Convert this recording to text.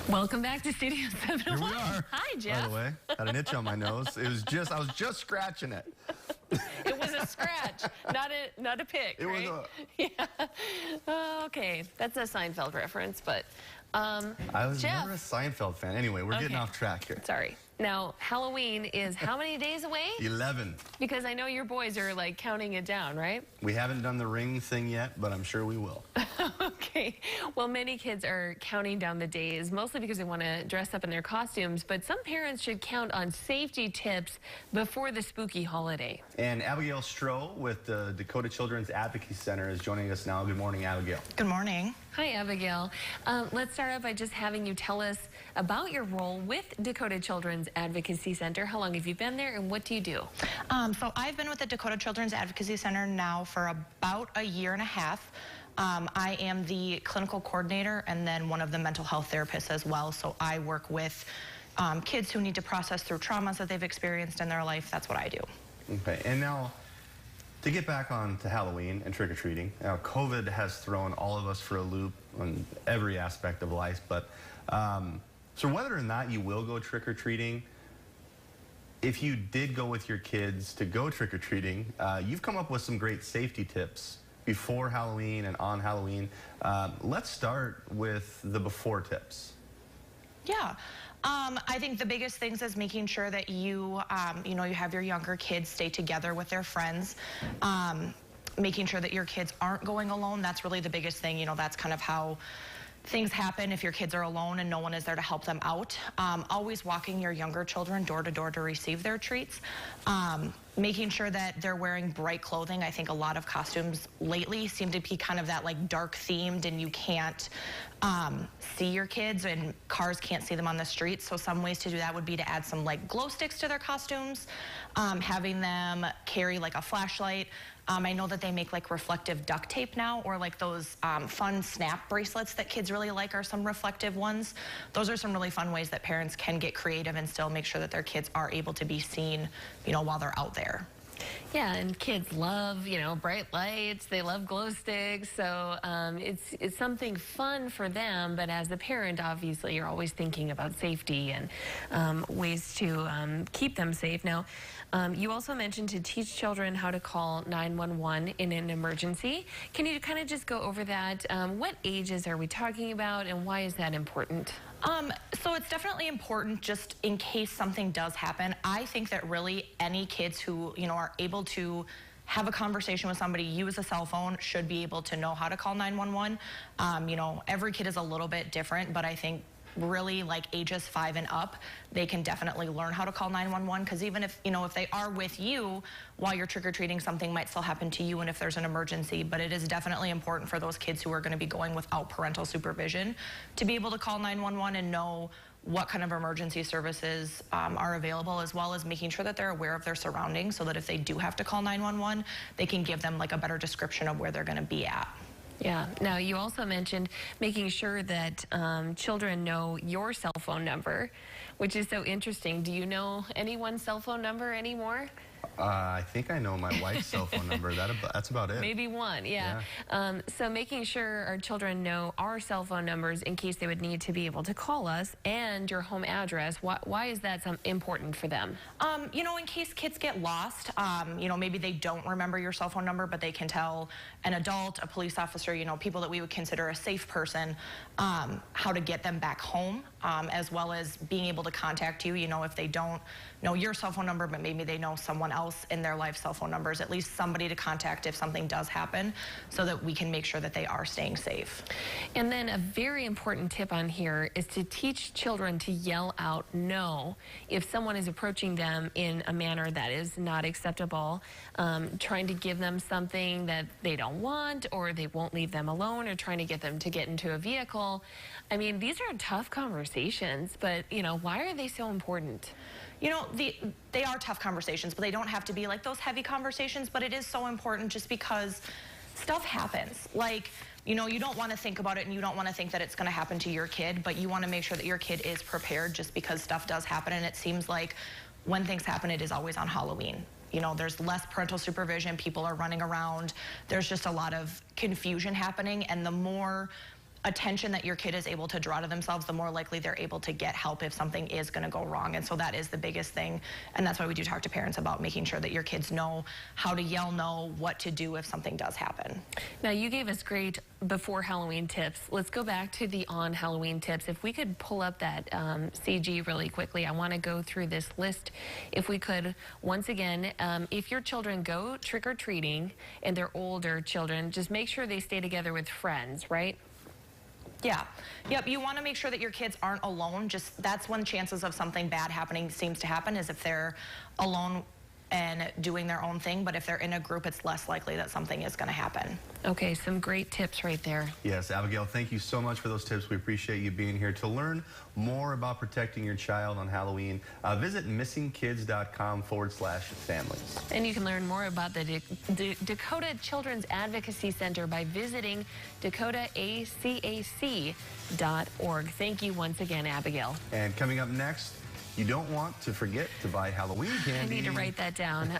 Welcome back to Studio 701. Here we are. Hi, Jeff. By the way, had an itch on my nose. I was just scratching it. It was a scratch, not a pick, It right? was Yeah. Oh, okay, that's a Seinfeld reference, but I was Jeff. never a Seinfeld fan. Anyway, we're getting Okay. off track here. Sorry. Now, Halloween is how many days away? 11. Because I know your boys are like counting it down, right? We haven't done the ring thing yet, but I'm sure we will. Okay. Well, many kids are counting down the days, mostly because they want to dress up in their costumes, but some parents should count on safety tips before the spooky holiday. And Abigail Stroh with the Dakota Children's Advocacy Center is joining us now. Good morning, Abigail. Good morning. Hi, Abigail. Let's start out by just having you tell us about your role with Dakota Children's Advocacy Center. How long have you been there and what do you do? So I've been with the Dakota Children's Advocacy Center now for about a year and a half. I am the clinical coordinator and then one of the mental health therapists as well. So I work with kids who need to process through traumas that they've experienced in their life. That's what I do. Okay, and now to get back on to Halloween and trick-or-treating, now COVID has thrown all of us for a loop on every aspect of life, but so whether or not you will go trick-or-treating, if you did go with your kids to go trick-or-treating, you've come up with some great safety tips before Halloween and on Halloween. Let's start with the before tips. Yeah. I think the biggest things is making sure that you have your younger kids stay together with their friends. Making sure that your kids aren't going alone. That's really the biggest thing. You know, that's kind of how things happen if your kids are alone and no one is there to help them out. Always walking your younger children door to door to receive their treats. Making sure that they're wearing bright clothing. I think a lot of costumes lately seem to be kind of that like dark themed and you can't see your kids and cars can't see them on the streets. So some ways to do that would be to add some like glow sticks to their costumes, having them carry like a flashlight. I know that they make like reflective duct tape now, or like those fun snap bracelets that kids really like are some reflective ones. Those are some really fun ways that parents can get creative and still make sure that their kids are able to be seen, you know, while they're out there. Yeah, and kids love, you know, bright lights. They love glow sticks. So it's something fun for them. But as a parent, obviously, you're always thinking about safety and ways to keep them safe. Now, you also mentioned to teach children how to call 911 in an emergency. Can you kind of just go over that? What ages are we talking about and why is that important? So it's definitely important just in case something does happen. I think that really any kids who, you know, are able to have a conversation with somebody, use a cell phone, should be able to know how to call 911. You know, every kid is a little bit different, but I think really like ages 5 and up, they can definitely learn how to call 911 because even if, you know, if they are with you while you're trick-or-treating, something might still happen to you and if there's an emergency, but it is definitely important for those kids who are going to be going without parental supervision to be able to call 911 and know what kind of emergency services are available, as well as making sure that they're aware of their surroundings so that if they do have to call 911, they can give them like a better description of where they're going to be at. Yeah. Now, you also mentioned making sure that children know your cell phone number, which is so interesting. Do you know anyone's cell phone number anymore? I think I know my wife's cell phone number. That's about it. Maybe one, yeah. So making sure our children know our cell phone numbers in case they would need to be able to call us and your home address. Why is that important for them? You know, in case kids get lost, you know, maybe they don't remember your cell phone number, but they can tell an adult, a police officer, you know, people that we would consider a safe person, how to get them back home, as well as being able to contact you, you know, if they don't know your cell phone number, but maybe they know someone else in their life cell phone numbers, at least somebody to contact if something does happen so that we can make sure that they are staying safe. And then a very important tip on here is to teach children to yell out no if someone is approaching them in a manner that is not acceptable, trying to give them something that they don't want or they won't leave them alone or trying to get them to get into a vehicle. I mean, these are tough conversations, but, you know, why are they so important? You know, they are tough conversations, but they don't have to be like those heavy conversations, but it is so important just because stuff happens. Like, you know, you don't want to think about it and you don't want to think that it's going to happen to your kid, but you want to make sure that your kid is prepared just because stuff does happen. And it seems like when things happen, it is always on Halloween. You know, there's less parental supervision, people are running around, there's just a lot of confusion happening, and the more attention that your kid is able to draw to themselves, the more likely they're able to get help if something is going to go wrong. And so that is the biggest thing. And that's why we do talk to parents about making sure that your kids know how to yell no, what to do if something does happen. Now, you gave us great before Halloween tips. Let's go back to the on Halloween tips. If we could pull up that CG really quickly, I want to go through this list. If we could, once again, if your children go trick-or-treating and they're older children, just make sure they stay together with friends, right? Yeah. Yep. You want to make sure that your kids aren't alone. Just that's when chances of something bad happening seems to happen, is if they're alone and doing their own thing. But if they're in a group, it's less likely that something is going to happen. Okay, some great tips right there. Yes, Abigail, thank you so much for those tips. We appreciate you being here. To learn more about protecting your child on Halloween, visit missingkids.com/families. And you can learn more about the Dakota Children's Advocacy Center by visiting dakotaACAC.org. Thank you once again, Abigail. And coming up next, you don't want to forget to buy Halloween candy. I need to write that down.